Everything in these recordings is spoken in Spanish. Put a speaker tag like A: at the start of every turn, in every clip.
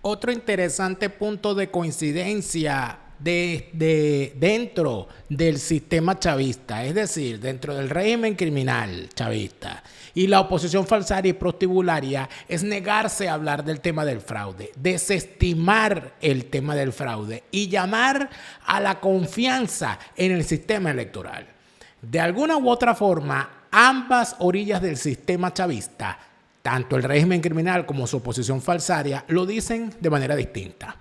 A: Otro interesante punto de coincidencia dentro del sistema chavista, es decir, dentro del régimen criminal chavista y la oposición falsaria y prostibularia, es negarse a hablar del tema del fraude, desestimar el tema del fraude y llamar a la confianza en el sistema electoral. De alguna u otra forma, ambas orillas del sistema chavista, tanto el régimen criminal como su oposición falsaria, lo dicen de manera distinta.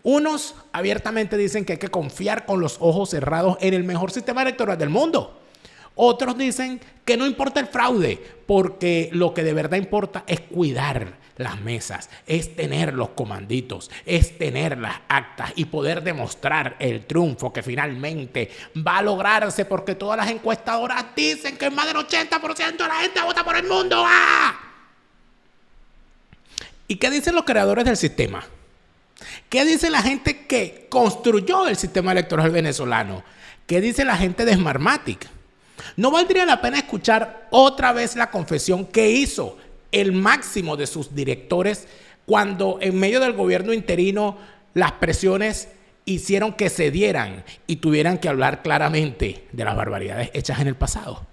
A: Unos abiertamente dicen que hay que confiar con los ojos cerrados en el mejor sistema electoral del mundo. Otros dicen que no importa el fraude, porque lo que de verdad importa es cuidar las mesas, es tener los comanditos, es tener las actas y poder demostrar el triunfo que finalmente va a lograrse, porque todas las encuestadoras dicen que más del 80% de la gente vota por el mundo. ¡Ah! ¿Y qué dicen los creadores del sistema? ¿Qué dice la gente que construyó el sistema electoral venezolano? ¿Qué dice la gente de Smartmatic? ¿No valdría la pena escuchar otra vez la confesión que hizo el máximo de sus directores cuando en medio del gobierno interino las presiones hicieron que cedieran y tuvieran que hablar claramente de las barbaridades hechas en el pasado?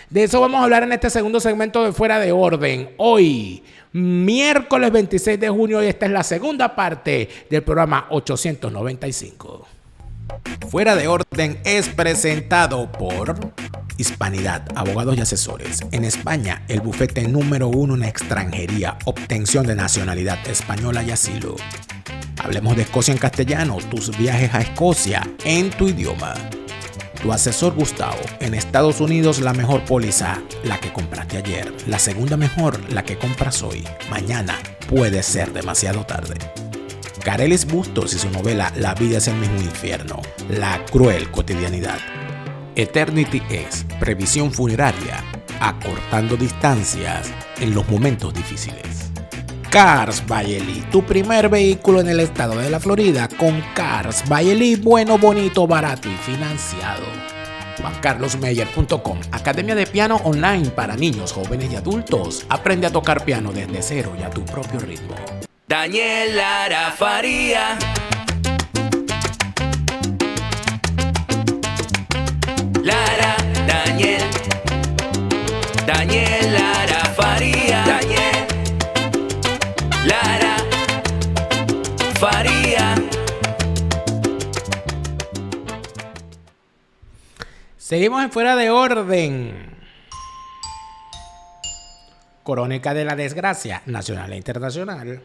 A: De eso vamos a hablar en este segundo segmento de Fuera de Orden. Hoy, miércoles 26 de junio, y esta es la segunda parte del programa 895. Fuera de Orden es presentado por Hispanidad, abogados y asesores. En España, el bufete número 1 en extranjería, obtención de nacionalidad española y asilo. Hablemos de Escocia en castellano, tus viajes a Escocia en tu idioma. Tu asesor Gustavo, en Estados Unidos la mejor póliza, la que compraste ayer. La segunda mejor, la que compras hoy. Mañana puede ser demasiado tarde. Carelis Bustos y su novela La vida es el mismo infierno, la cruel cotidianidad. Eternity es previsión funeraria, acortando distancias en los momentos difíciles. Cars by Eli, tu primer vehículo en el estado de la Florida con Cars by Eli, bueno, bonito, barato y financiado. JuanCarlosMeyer.com, academia de piano online para niños, jóvenes y adultos. Aprende a tocar piano desde cero y a tu propio ritmo.
B: Daniel Lara Faría. Lara, Daniel Lara Faría. Daniel Lara Faría.
A: Seguimos en Fuera de Orden. Crónica de la desgracia nacional e internacional.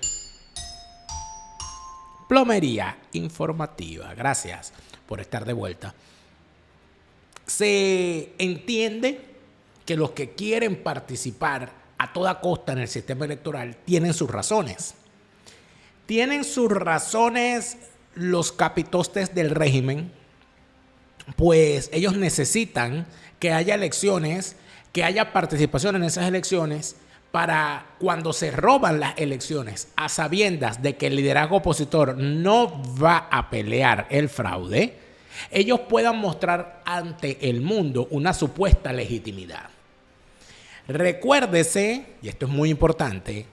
A: Plomería informativa. Gracias por estar de vuelta. Se entiende que los que quieren participar a toda costa en el sistema electoral tienen sus razones. Tienen sus razones los capitostes del régimen, pues ellos necesitan que haya elecciones, que haya participación en esas elecciones, para cuando se roban las elecciones a sabiendas de que el liderazgo opositor no va a pelear el fraude, ellos puedan mostrar ante el mundo una supuesta legitimidad. Recuérdese, y esto es muy importante,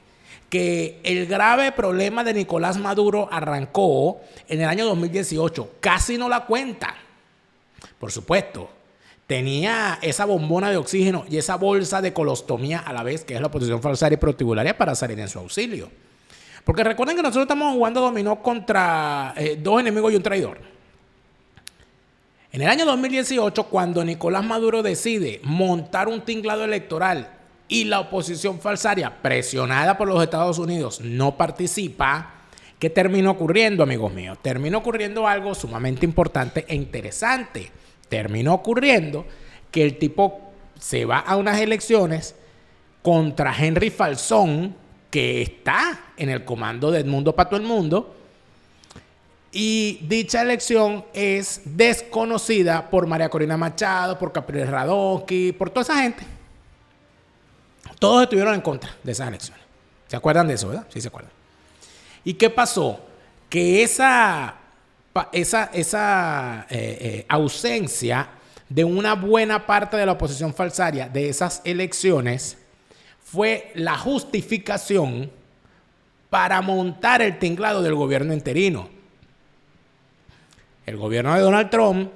A: que el grave problema de Nicolás Maduro arrancó en el año 2018. Casi no la cuenta. Por supuesto, tenía esa bombona de oxígeno y esa bolsa de colostomía a la vez, que es la oposición falsaria y prostibularia, para salir en su auxilio. Porque recuerden que nosotros estamos jugando dominó contra dos enemigos y un traidor. En el año 2018, cuando Nicolás Maduro decide montar un tinglado electoral y la oposición falsaria, presionada por los Estados Unidos, no participa, ¿qué terminó ocurriendo, amigos míos? Terminó ocurriendo algo sumamente importante e interesante. Terminó ocurriendo que el tipo se va a unas elecciones contra Henry Falzón, que está en el comando de Edmundo para todo el mundo, y dicha elección es desconocida por María Corina Machado, por Capriles Radonsky, por toda esa gente. Todos estuvieron en contra de esas elecciones. ¿Se acuerdan de eso, verdad? Sí, se acuerdan. ¿Y qué pasó? Que esa ausencia de una buena parte de la oposición falsaria de esas elecciones fue la justificación para montar el tinglado del gobierno interino. El gobierno de Donald Trump,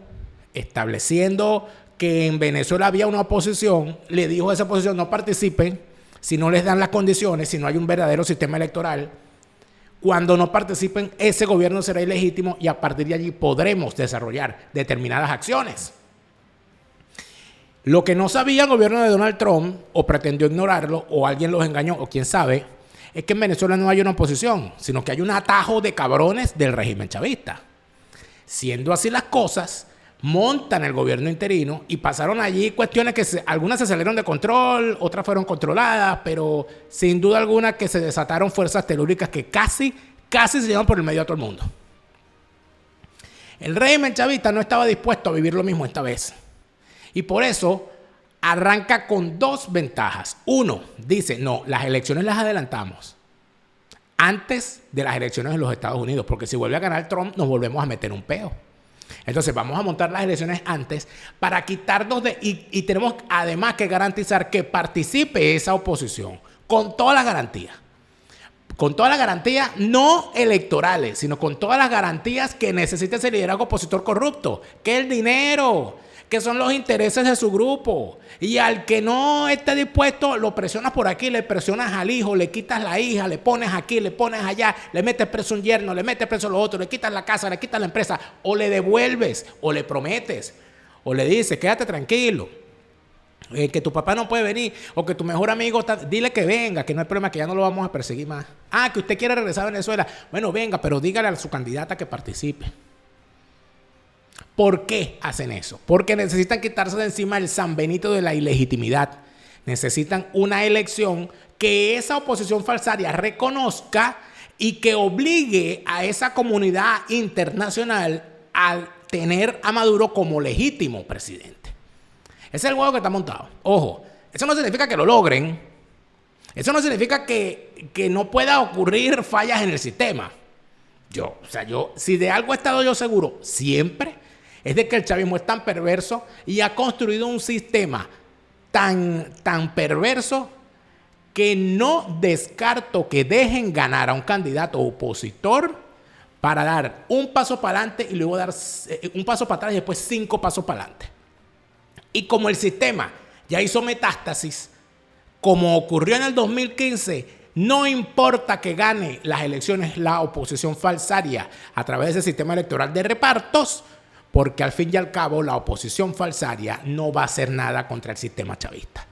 A: estableciendo que en Venezuela había una oposición, le dijo a esa oposición: no participen si no les dan las condiciones, si no hay un verdadero sistema electoral. Cuando no participen, ese gobierno será ilegítimo y a partir de allí podremos desarrollar determinadas acciones. Lo que no sabía el gobierno de Donald Trump, o pretendió ignorarlo, o alguien los engañó, o quién sabe, es que en Venezuela no hay una oposición, sino que hay un atajo de cabrones del régimen chavista. Siendo así las cosas, montan el gobierno interino y pasaron allí cuestiones que algunas se salieron de control, otras fueron controladas, pero sin duda alguna que se desataron fuerzas telúricas que casi se llevan por el medio a todo el mundo. El régimen chavista no estaba dispuesto a vivir lo mismo esta vez. Y por eso arranca con dos ventajas. Uno, dice: no, las elecciones las adelantamos antes de las elecciones en los Estados Unidos, porque si vuelve a ganar Trump nos volvemos a meter un peo. Entonces vamos a montar las elecciones antes para quitarnos de... Y tenemos además que garantizar que participe esa oposición con todas las garantías. Con todas las garantías no electorales, sino con todas las garantías que necesita ese liderazgo opositor corrupto, que es el dinero, que son los intereses de su grupo. Y al que no esté dispuesto, lo presionas por aquí, le presionas al hijo, le quitas la hija, le pones aquí, le pones allá, le metes preso un yerno, le metes preso a los otros, le quitas la casa, le quitas la empresa, o le devuelves, o le prometes, o le dices: quédate tranquilo, que tu papá no puede venir, o que tu mejor amigo está, dile que venga, que no hay problema, que ya no lo vamos a perseguir más. Ah, que usted quiere regresar a Venezuela, bueno, venga, pero dígale a su candidata que participe. ¿Por qué hacen eso? Porque necesitan quitarse de encima el San Benito de la ilegitimidad. Necesitan una elección que esa oposición falsaria reconozca y que obligue a esa comunidad internacional a tener a Maduro como legítimo presidente. Ese es el juego que está montado. Ojo, eso no significa que lo logren. Eso no significa que no pueda ocurrir fallas en el sistema. Si de algo he estado yo seguro siempre, es de que el chavismo es tan perverso y ha construido un sistema tan perverso que no descarto que dejen ganar a un candidato opositor para dar un paso para adelante y luego dar un paso para atrás y después 5 pasos para adelante. Y como el sistema ya hizo metástasis, como ocurrió en el 2015, no importa que gane las elecciones la oposición falsaria a través de ese sistema electoral de repartos, porque al fin y al cabo la oposición falsaria no va a hacer nada contra el sistema chavista.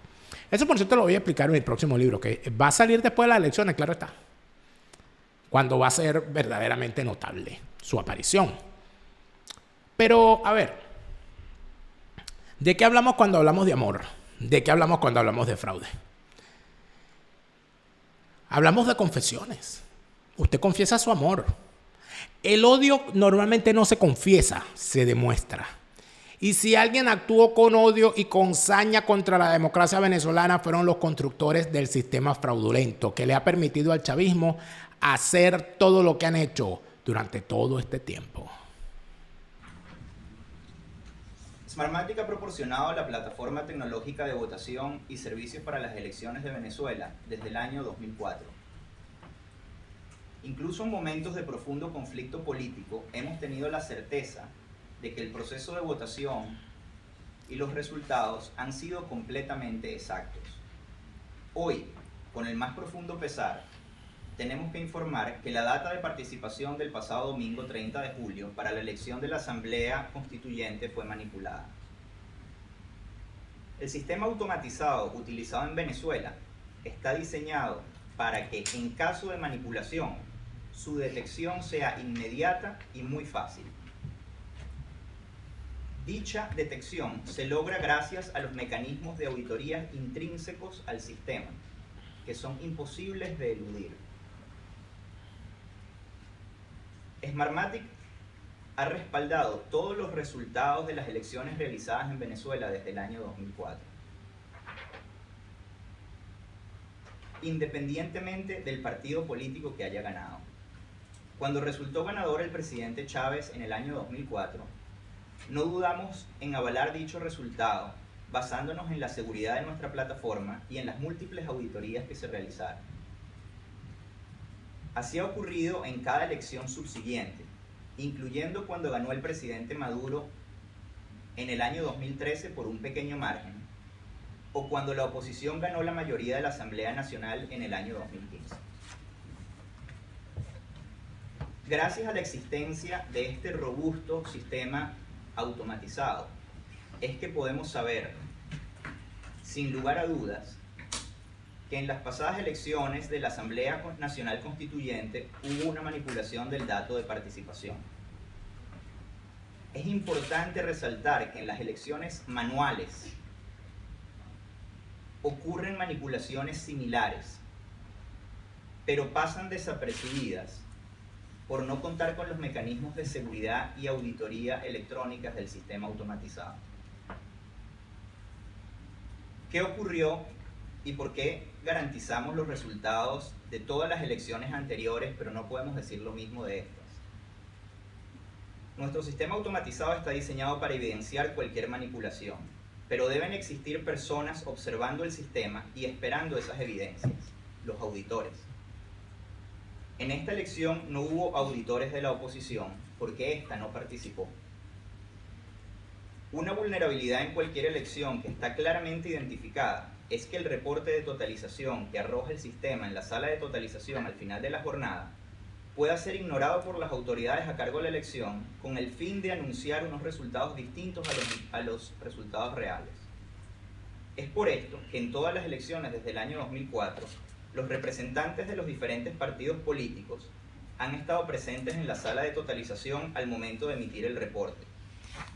A: Eso, por cierto, lo voy a explicar en mi próximo libro, que va a salir después de las elecciones, claro está, cuando va a ser verdaderamente notable su aparición. Pero, a ver, ¿de qué hablamos cuando hablamos de amor? ¿De qué hablamos cuando hablamos de fraude? Hablamos de confesiones. Usted confiesa su amor. El odio normalmente no se confiesa, se demuestra. Y si alguien actuó con odio y con saña contra la democracia venezolana, fueron los constructores del sistema fraudulento que le ha permitido al chavismo hacer todo lo que han hecho durante todo este tiempo.
C: Smartmatic ha proporcionado la plataforma tecnológica de votación y servicios para las elecciones de Venezuela desde el año 2004. Incluso en momentos de profundo conflicto político, hemos tenido la certeza de que el proceso de votación y los resultados han sido completamente exactos. Hoy, con el más profundo pesar, tenemos que informar que la data de participación del pasado domingo 30 de julio para la elección de la Asamblea Constituyente fue manipulada. El sistema automatizado utilizado en Venezuela está diseñado para que, en caso de manipulación, su detección sea inmediata y muy fácil. Dicha detección se logra gracias a los mecanismos de auditoría intrínsecos al sistema, que son imposibles de eludir. Smartmatic ha respaldado todos los resultados de las elecciones realizadas en Venezuela desde el año 2004. Independientemente del partido político que haya ganado. Cuando resultó ganador el presidente Chávez en el año 2004, no dudamos en avalar dicho resultado, basándonos en la seguridad de nuestra plataforma y en las múltiples auditorías que se realizaron. Así ha ocurrido en cada elección subsiguiente, incluyendo cuando ganó el presidente Maduro en el año 2013 por un pequeño margen, o cuando la oposición ganó la mayoría de la Asamblea Nacional en el año 2015. Gracias a la existencia de este robusto sistema automatizado, es que podemos saber, sin lugar a dudas, que en las pasadas elecciones de la Asamblea Nacional Constituyente hubo una manipulación del dato de participación. Es importante resaltar que en las elecciones manuales ocurren manipulaciones similares, pero pasan desapercibidas por no contar con los mecanismos de seguridad y auditoría electrónicas del sistema automatizado. ¿Qué ocurrió y por qué garantizamos los resultados de todas las elecciones anteriores, pero no podemos decir lo mismo de estas? Nuestro sistema automatizado está diseñado para evidenciar cualquier manipulación, pero deben existir personas observando el sistema y esperando esas evidencias, los auditores. En esta elección no hubo auditores de la oposición porque ésta no participó. Una vulnerabilidad en cualquier elección que está claramente identificada es que el reporte de totalización que arroja el sistema en la sala de totalización al final de la jornada pueda ser ignorado por las autoridades a cargo de la elección con el fin de anunciar unos resultados distintos a los resultados reales. Es por esto que en todas las elecciones desde el año 2004, los representantes de los diferentes partidos políticos han estado presentes en la sala de totalización al momento de emitir el reporte,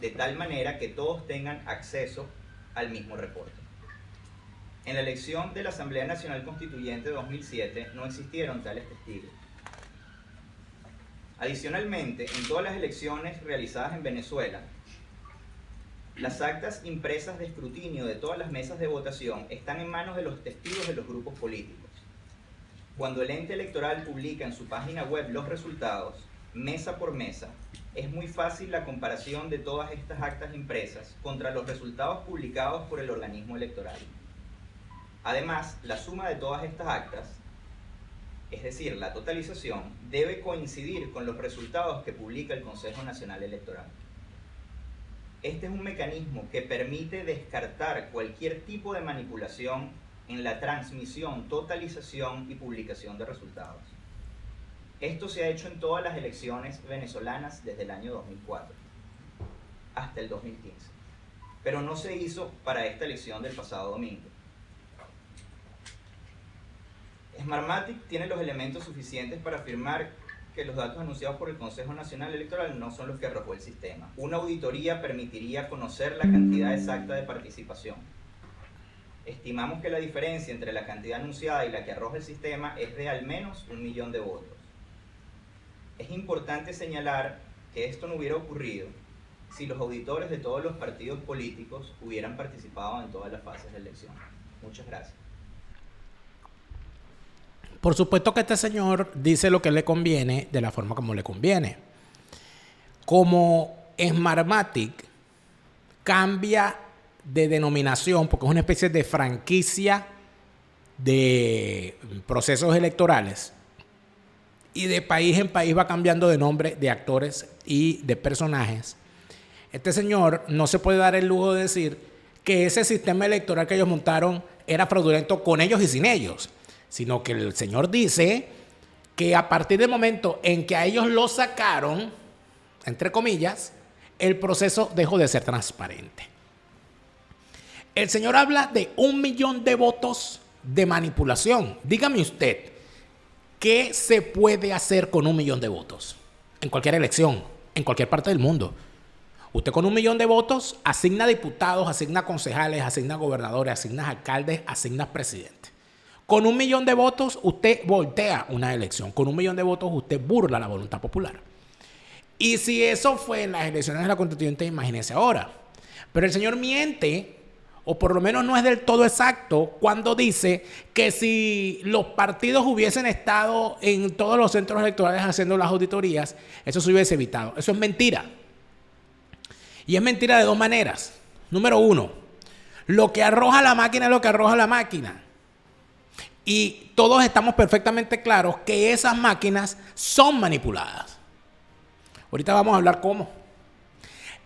C: de tal manera que todos tengan acceso al mismo reporte. En la elección de la Asamblea Nacional Constituyente de 2007 no existieron tales testigos. Adicionalmente, en todas las elecciones realizadas en Venezuela, las actas impresas de escrutinio de todas las mesas de votación están en manos de los testigos de los grupos políticos. Cuando el ente electoral publica en su página web los resultados, mesa por mesa, es muy fácil la comparación de todas estas actas impresas contra los resultados publicados por el organismo electoral. Además, la suma de todas estas actas, es decir, la totalización, debe coincidir con los resultados que publica el Consejo Nacional Electoral. Este es un mecanismo que permite descartar cualquier tipo de manipulación en la transmisión, totalización y publicación de resultados. Esto se ha hecho en todas las elecciones venezolanas desde el año 2004 hasta el 2015, pero no se hizo para esta elección del pasado domingo. Smartmatic tiene los elementos suficientes para afirmar que los datos anunciados por el Consejo Nacional Electoral no son los que arrojó el sistema. Una auditoría permitiría conocer la cantidad exacta de participación. Estimamos que la diferencia entre la cantidad anunciada y la que arroja el sistema es de al menos 1 millón de votos. Es importante señalar que esto no hubiera ocurrido si los auditores de todos los partidos políticos hubieran participado en todas las fases de elección. Muchas gracias.
A: Por supuesto que este señor dice lo que le conviene de la forma como le conviene. Como Smartmatic cambia de denominación, porque es una especie de franquicia de procesos electorales, y de país en país va cambiando de nombre de actores y de personajes, este señor no se puede dar el lujo de decir que ese sistema electoral que ellos montaron era fraudulento con ellos y sin ellos, sino que el señor dice que a partir del momento en que a ellos lo sacaron, entre comillas, el proceso dejó de ser transparente. El señor habla de 1 millón de votos de manipulación. Dígame usted, ¿qué se puede hacer con 1 millón de votos? En cualquier elección, en cualquier parte del mundo. Usted con 1 millón de votos asigna diputados, asigna concejales, asigna gobernadores, asigna alcaldes, asigna presidentes. Con 1 millón de votos usted voltea una elección. Con 1 millón de votos usted burla la voluntad popular. Y si eso fue en las elecciones de la Constituyente, imagínese ahora. Pero el señor miente, o por lo menos no es del todo exacto, cuando dice que si los partidos hubiesen estado en todos los centros electorales haciendo las auditorías, eso se hubiese evitado. Eso es mentira. Y es mentira de 2 maneras. Número 1, lo que arroja la máquina es lo que arroja la máquina. Y todos estamos perfectamente claros que esas máquinas son manipuladas. Ahorita vamos a hablar cómo.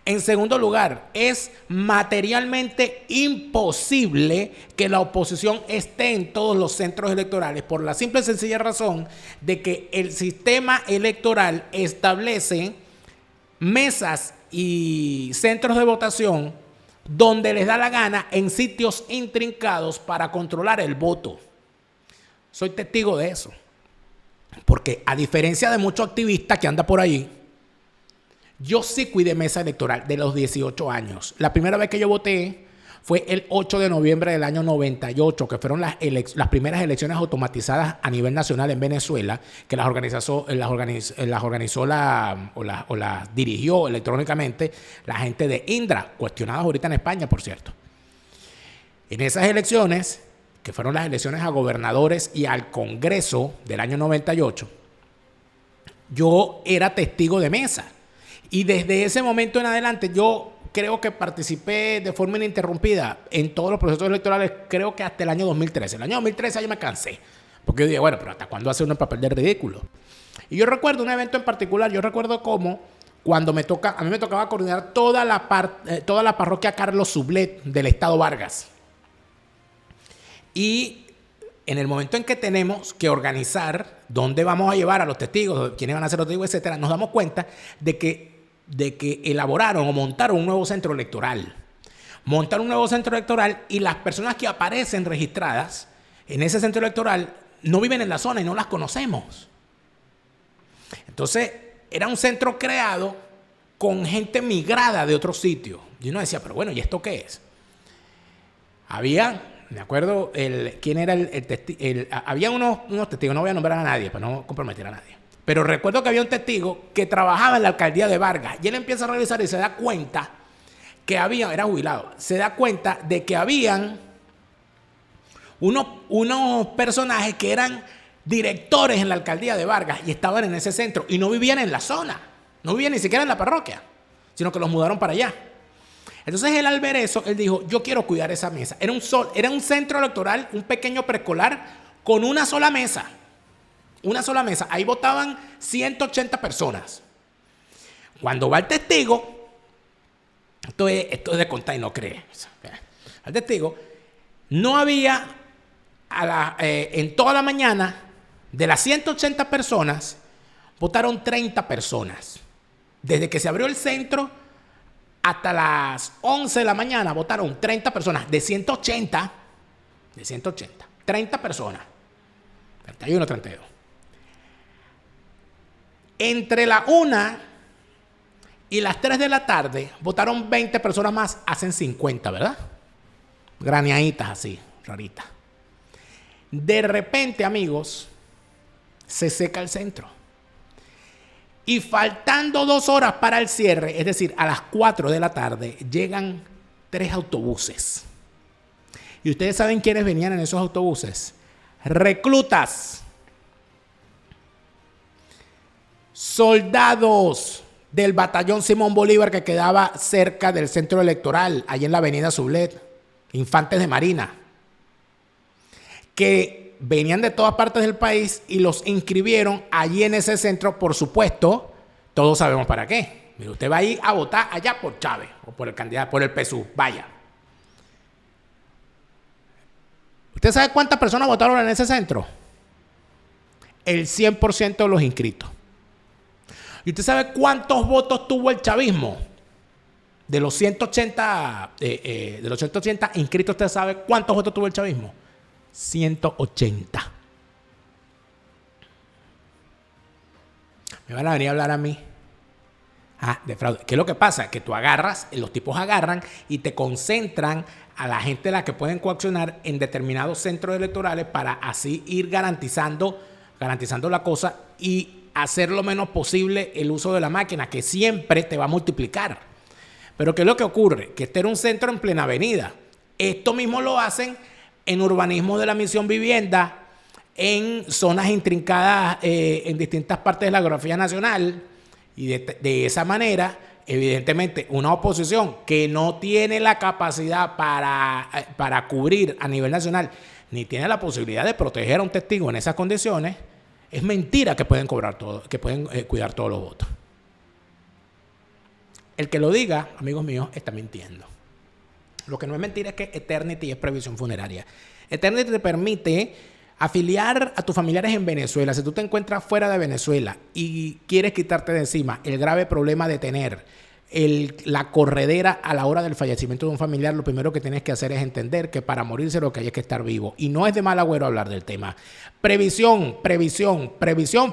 A: En segundo lugar, es materialmente imposible que la oposición esté en todos los centros electorales por la simple y sencilla razón de que el sistema electoral establece mesas y centros de votación donde les da la gana en sitios intrincados para controlar el voto. Soy testigo de eso. Porque a diferencia de muchos activistas que andan por ahí, yo sí cuidé mesa electoral de los 18 años. La primera vez que yo voté fue el 8 de noviembre del año 98, que fueron las primeras elecciones automatizadas a nivel nacional en Venezuela, que las dirigió electrónicamente la gente de Indra, cuestionadas ahorita en España, por cierto. En esas elecciones, que fueron las elecciones a gobernadores y al Congreso del año 98, yo era testigo de mesa. Y desde ese momento en adelante yo creo que participé de forma ininterrumpida en todos los procesos electorales, creo que hasta el año 2013. El año 2013 yo me cansé, porque yo dije, bueno, pero ¿hasta cuándo hace uno el papel de ridículo? Y yo recuerdo un evento en particular, yo recuerdo cómo cuando a mí me tocaba coordinar toda la parroquia Carlos Sublet del Estado Vargas. Y en el momento en que tenemos que organizar dónde vamos a llevar a los testigos, quiénes van a ser los testigos, etcétera, nos damos cuenta de que elaboraron o montaron un nuevo centro electoral. Montaron un nuevo centro electoral y las personas que aparecen registradas en ese centro electoral no viven en la zona y no las conocemos. Entonces, era un centro creado con gente migrada de otro sitio. Y uno decía, pero bueno, ¿y esto qué es? Me acuerdo quién era el testigo. Había unos testigos, no voy a nombrar a nadie para no comprometer a nadie. Pero recuerdo que había un testigo que trabajaba en la alcaldía de Vargas y él empieza a revisar y se da cuenta que era jubilado, se da cuenta de que habían unos personajes que eran directores en la alcaldía de Vargas y estaban en ese centro y no vivían en la zona, no vivían ni siquiera en la parroquia, sino que los mudaron para allá. Entonces él al ver eso, él dijo, yo quiero cuidar esa mesa. Era un centro electoral, un pequeño preescolar con una sola mesa. Una sola mesa. Ahí votaban 180 personas. Cuando va el testigo, esto es de contar y no creer. Al testigo, no había en toda la mañana, de las 180 personas, votaron 30 personas. Desde que se abrió el centro hasta las 11 de la mañana votaron 30 personas. De 180, 30 personas. 31, 32. Entre la 1 y las 3 de la tarde votaron 20 personas más, hacen 50, ¿verdad? Graneaditas así, raritas. De repente, amigos, se seca el centro. Y faltando 2 horas para el cierre, es decir, a las 4 de la tarde, llegan 3 autobuses. ¿Y ustedes saben quiénes venían en esos autobuses? Reclutas. Soldados del batallón Simón Bolívar que quedaba cerca del centro electoral, allí en la avenida Sublet, infantes de marina, que venían de todas partes del país y los inscribieron allí en ese centro, por supuesto, todos sabemos para qué. Mire, usted va a ir a votar allá por Chávez o por el candidato, por el PSUV, vaya. ¿Usted sabe cuántas personas votaron en ese centro? El 100% de los inscritos. ¿Y usted sabe cuántos votos tuvo el chavismo? De los 180 inscritos, ¿usted sabe cuántos votos tuvo el chavismo? 180. Me van a venir a hablar a mí de fraude. ¿Qué es lo que pasa? Que tú agarras, los tipos agarran y te concentran a la gente a la que pueden coaccionar en determinados centros electorales para así ir garantizando la cosa y hacer lo menos posible el uso de la máquina, que siempre te va a multiplicar. Pero ¿qué es lo que ocurre? Que este era un centro en plena avenida. Esto mismo lo hacen en urbanismo de la Misión Vivienda, en zonas intrincadas en distintas partes de la geografía nacional, y de esa manera, evidentemente, una oposición que no tiene la capacidad para cubrir a nivel nacional ni tiene la posibilidad de proteger a un testigo en esas condiciones, es mentira que pueden cobrar todo, que pueden cuidar todos los votos. El que lo diga, amigos míos, está mintiendo. Lo que no es mentira es que Eternity es previsión funeraria. Eternity te permite afiliar a tus familiares en Venezuela. Si tú te encuentras fuera de Venezuela y quieres quitarte de encima el grave problema de tener la corredera a la hora del fallecimiento de un familiar, lo primero que tienes que hacer es entender que para morirse lo que hay es que estar vivo. Y no es de mal agüero hablar del tema. Previsión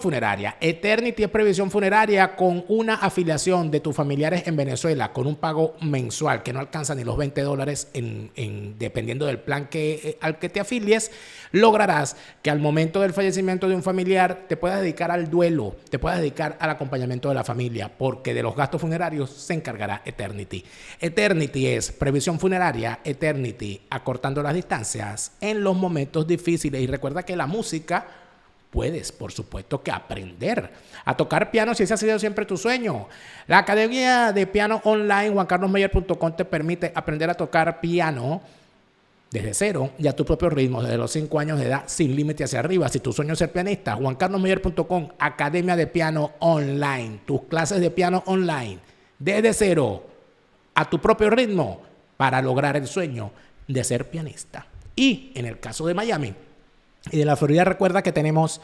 A: funeraria. Eternity es previsión funeraria con una afiliación de tus familiares en Venezuela, con un pago mensual que no alcanza ni los $20 dependiendo del plan al que te afilies. Lograrás que al momento del fallecimiento de un familiar te puedas dedicar al duelo, te puedas dedicar al acompañamiento de la familia, porque de los gastos funerarios se encargará Eternity. Eternity es previsión funeraria. Eternity acortando las distancias en los momentos difíciles. Y recuerda que la música puedes, por supuesto, que aprender a tocar piano si ese ha sido siempre tu sueño. La Academia de Piano Online, juancarlosmeyer.com, te permite aprender a tocar piano desde cero y a tu propio ritmo, desde los 5 años de edad, sin límite hacia arriba. Si tu sueño es ser pianista, juancarlosmeyer.com, Academia de Piano Online, tus clases de piano online, desde cero, a tu propio ritmo, para lograr el sueño de ser pianista. Y en el caso de Miami y de la Florida, recuerda que tenemos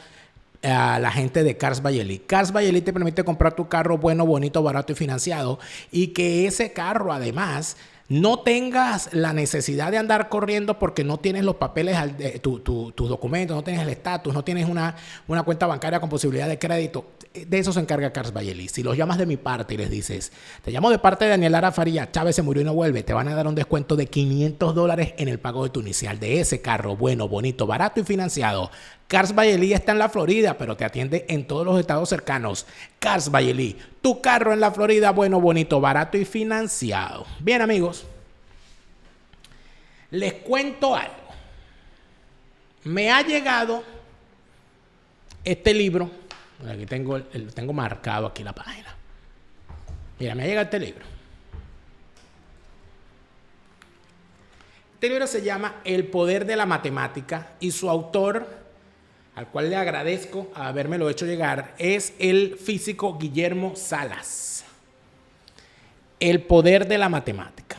A: a la gente de Cars by Eli. Cars by Eli te permite comprar tu carro bueno, bonito, barato y financiado, y que ese carro además no tengas la necesidad de andar corriendo porque no tienes los papeles, tus documentos, no tienes el estatus, no tienes una cuenta bancaria con posibilidad de crédito. De eso se encarga Cars by Eli. Si los llamas de mi parte y les dices, te llamo de parte de Daniel Lara Faría, Chávez se murió y no vuelve, te van a dar un descuento de $500 en el pago de tu inicial de ese carro bueno, bonito, barato y financiado. Cars by Eli está en la Florida, pero te atiende en todos los estados cercanos. Cars by Eli, tu carro en la Florida, bueno, bonito, barato y financiado. Bien, amigos, les cuento algo. Me ha llegado este libro. Aquí tengo marcado aquí la página. Mira, me ha llegado este libro. Este libro se llama El poder de la matemática y su autor, al cual le agradezco habérmelo hecho llegar, es el físico Guillermo Salas. El poder de la matemática.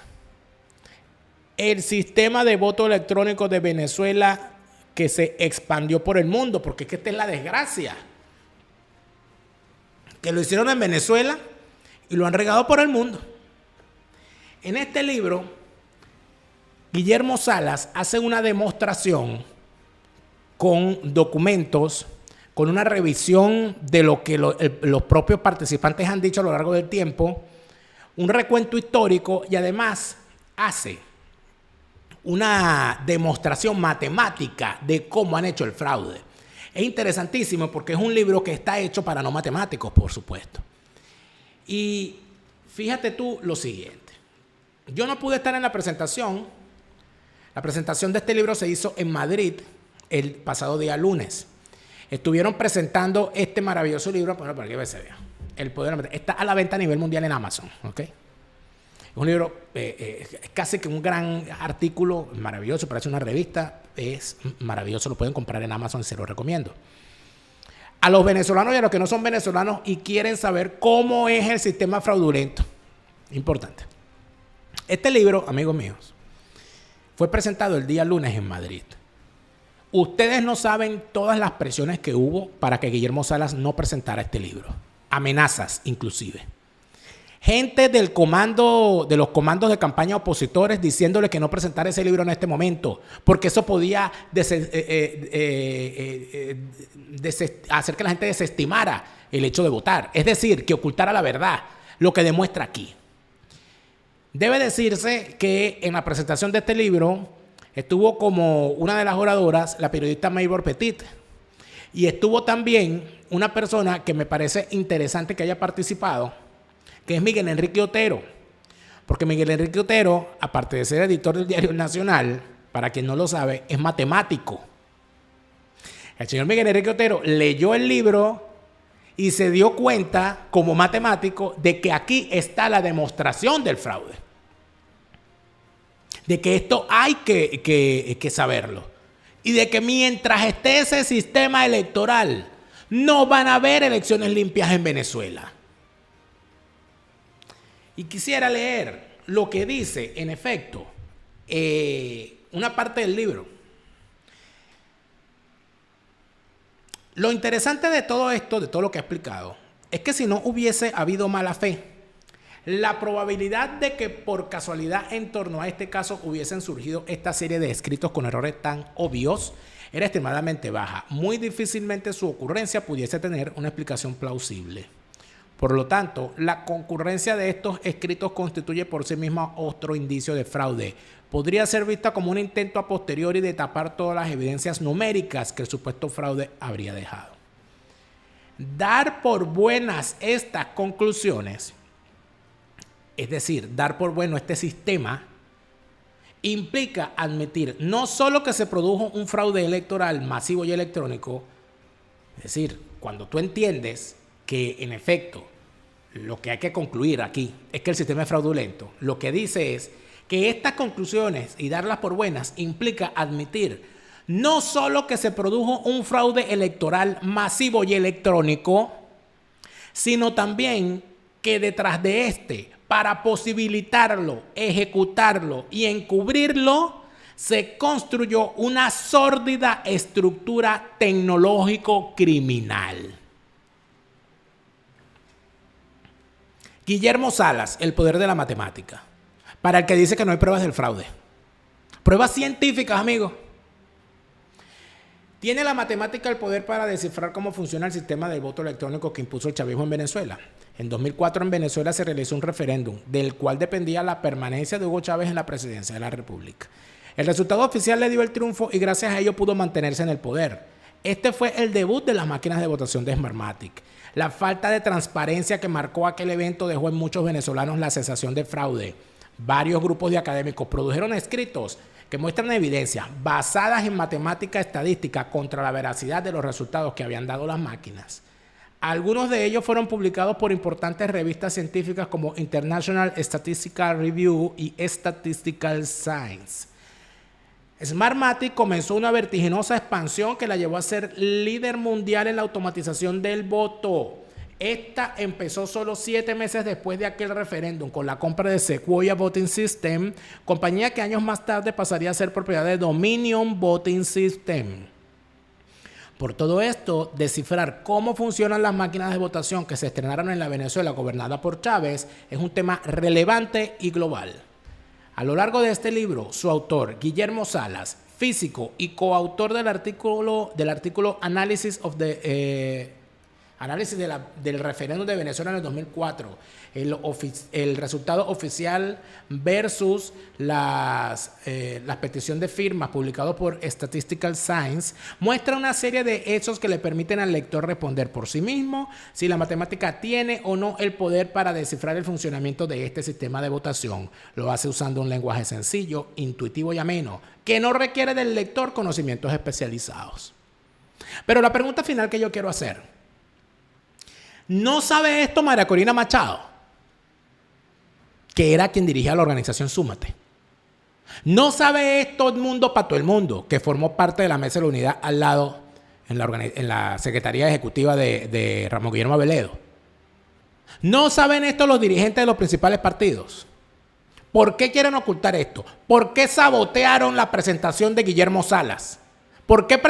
A: El sistema de voto electrónico de Venezuela que se expandió por el mundo, porque es que esta es la desgracia. Que lo hicieron en Venezuela y lo han regado por el mundo. En este libro, Guillermo Salas hace una demostración con documentos, con una revisión de lo que los propios participantes han dicho a lo largo del tiempo, un recuento histórico, y además hace una demostración matemática de cómo han hecho el fraude. Es interesantísimo porque es un libro que está hecho para no matemáticos, por supuesto. Y fíjate tú lo siguiente. Yo no pude estar en la presentación. La presentación de este libro se hizo en Madrid el pasado día lunes. Estuvieron presentando este maravilloso libro, bueno, para que se vea. El poder está a la venta a nivel mundial en Amazon, ¿ok? Es un libro, es casi que un gran artículo, maravilloso, parece una revista, es maravilloso, lo pueden comprar en Amazon, se lo recomiendo. A los venezolanos y a los que no son venezolanos y quieren saber cómo es el sistema fraudulento, importante. Este libro, amigos míos, fue presentado el día lunes en Madrid. Ustedes no saben todas las presiones que hubo para que Guillermo Salas no presentara este libro. Amenazas, inclusive. Gente del comando, de los comandos de campaña opositores diciéndole que no presentara ese libro en este momento, porque eso podía hacer que la gente desestimara el hecho de votar. Es decir, que ocultara la verdad, lo que demuestra aquí. Debe decirse que en la presentación de este libro estuvo como una de las oradoras la periodista Maybor Petit, y estuvo también una persona que me parece interesante que haya participado, que es Miguel Enrique Otero, porque Miguel Enrique Otero, aparte de ser editor del Diario Nacional, para quien no lo sabe, es matemático. El señor Miguel Enrique Otero leyó el libro y se dio cuenta, como matemático, de que aquí está la demostración del fraude. De que esto hay que saberlo. y de que mientras esté ese sistema electoral, no van a haber elecciones limpias en Venezuela. Y quisiera leer lo que dice, en efecto, una parte del libro. Lo interesante de todo esto, de todo lo que he explicado, es que si no hubiese habido mala fe, la probabilidad de que por casualidad en torno a este caso hubiesen surgido esta serie de escritos con errores tan obvios era extremadamente baja. Muy difícilmente su ocurrencia pudiese tener una explicación plausible. Por lo tanto, la concurrencia de estos escritos constituye por sí misma otro indicio de fraude. Podría ser vista como un intento a posteriori de tapar todas las evidencias numéricas que el supuesto fraude habría dejado. Dar por buenas estas conclusiones, es decir, dar por bueno este sistema, implica admitir no solo que se produjo un fraude electoral masivo y electrónico, es decir, cuando tú entiendes que en efecto lo que hay que concluir aquí es que el sistema es fraudulento, lo que dice es que estas conclusiones y darlas por buenas implica admitir no solo que se produjo un fraude electoral masivo y electrónico, sino también que detrás de este, para posibilitarlo, ejecutarlo y encubrirlo, se construyó una sórdida estructura tecnológico-criminal. Guillermo Salas, El poder de la matemática. Para el que dice que no hay pruebas del fraude. Pruebas científicas, amigos. ¿Tiene la matemática el poder para descifrar cómo funciona el sistema del voto electrónico que impuso el chavismo en Venezuela? En 2004 en Venezuela se realizó un referéndum del cual dependía la permanencia de Hugo Chávez en la presidencia de la República. El resultado oficial le dio el triunfo y gracias a ello pudo mantenerse en el poder. Este fue el debut de las máquinas de votación de Smartmatic. La falta de transparencia que marcó aquel evento dejó en muchos venezolanos la sensación de fraude. Varios grupos de académicos produjeron escritos que muestran evidencias basadas en matemática estadística contra la veracidad de los resultados que habían dado las máquinas. Algunos de ellos fueron publicados por importantes revistas científicas como International Statistical Review y Statistical Science. Smartmatic comenzó una vertiginosa expansión que la llevó a ser líder mundial en la automatización del voto. Esta empezó solo 7 meses después de aquel referéndum con la compra de Sequoia Voting System, compañía que años más tarde pasaría a ser propiedad de Dominion Voting System. Por todo esto, descifrar cómo funcionan las máquinas de votación que se estrenaron en la Venezuela gobernada por Chávez es un tema relevante y global. A lo largo de este libro, su autor, Guillermo Salas, físico y coautor del artículo Analysis del referéndum de Venezuela en el 2004, el resultado oficial versus las peticiones de firmas publicados por Statistical Science, muestra una serie de hechos que le permiten al lector responder por sí mismo si la matemática tiene o no el poder para descifrar el funcionamiento de este sistema de votación. Lo hace usando un lenguaje sencillo, intuitivo y ameno, que no requiere del lector conocimientos especializados. Pero la pregunta final que yo quiero hacer: ¿no sabe esto María Corina Machado, que era quien dirigía la organización Súmate? ¿No sabe esto Edmundo Pato el Mundo, que formó parte de la Mesa de la Unidad al lado en la Secretaría Ejecutiva de Ramón Guillermo Aveledo? ¿No saben esto los dirigentes de los principales partidos? ¿Por qué quieren ocultar esto? ¿Por qué sabotearon la presentación de Guillermo Salas? ¿Por qué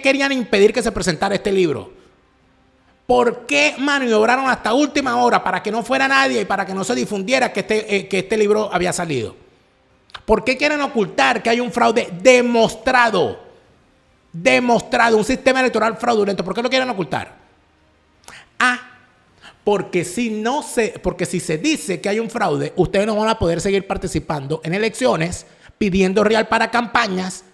A: querían impedir que se presentara este libro? ¿Por qué maniobraron hasta última hora para que no fuera nadie y para que no se difundiera que este libro había salido? ¿Por qué quieren ocultar que hay un fraude demostrado? Un sistema electoral fraudulento. ¿Por qué lo quieren ocultar? Porque si se dice que hay un fraude, ustedes no van a poder seguir participando en elecciones, pidiendo real para campañas,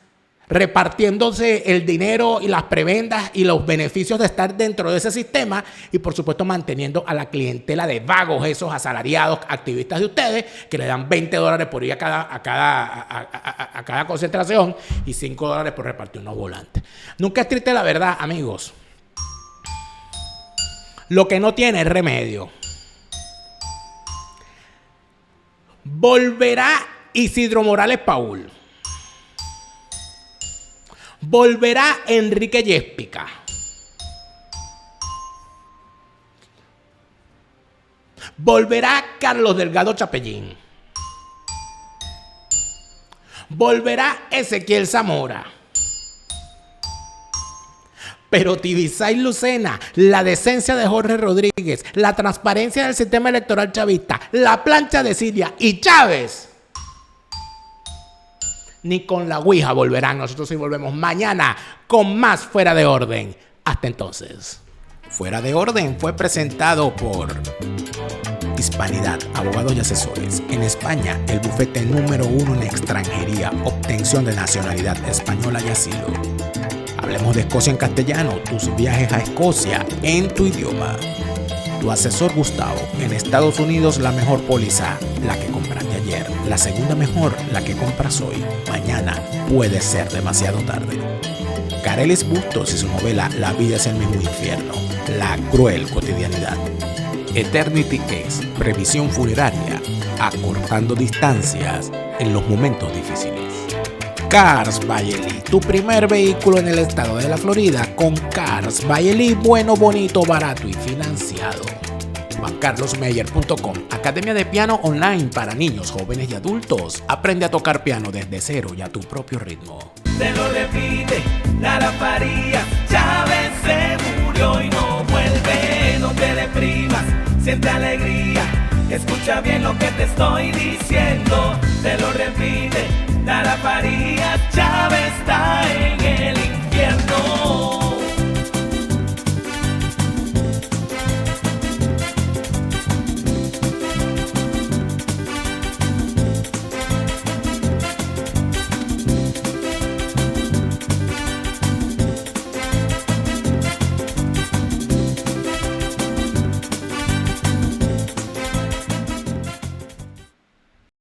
A: repartiéndose el dinero y las prebendas y los beneficios de estar dentro de ese sistema y por supuesto manteniendo a la clientela de vagos, esos asalariados activistas de ustedes que le dan $20 por ir a cada concentración y $5 por repartir unos volantes. Nunca es triste la verdad, amigos. Lo que no tiene remedio. Volverá Isidro Morales Paul. Volverá Enrique Yéspica. Volverá Carlos Delgado Chapellín. Volverá Ezequiel Zamora. Pero Tibisay Lucena, la decencia de Jorge Rodríguez, la transparencia del sistema electoral chavista, la plancha de Cilia y Chávez, ni con la ouija volverán. Nosotros sí volvemos mañana con más Fuera de Orden. Hasta entonces. Fuera de Orden fue presentado por Hispanidad, abogados y asesores. En España, el bufete número 1 en extranjería, obtención de nacionalidad española y asilo. Hablemos de Escocia en castellano, tus viajes a Escocia en tu idioma. Tu asesor Gustavo, en Estados Unidos la mejor póliza, la que compraste ayer. La segunda mejor, la que compras hoy. Mañana puede ser demasiado tarde. Carelis Bustos y su novela La vida es el mismo infierno, la cruel cotidianidad. Eternity es previsión funeraria, acortando distancias en los momentos difíciles. Cars by Eli, tu primer vehículo en el estado de la Florida con Cars by Eli, bueno, bonito, barato y financiado. JuanCarlosMeyer.com, academia de piano online para niños, jóvenes y adultos. Aprende a tocar piano desde cero y a tu propio ritmo.
B: Te lo repite, Lara Farías, Chávez se murió y no vuelve. No te deprimas, siente alegría, escucha bien lo que te estoy diciendo. Te lo repite, Lara Farías, Chávez está en el infierno.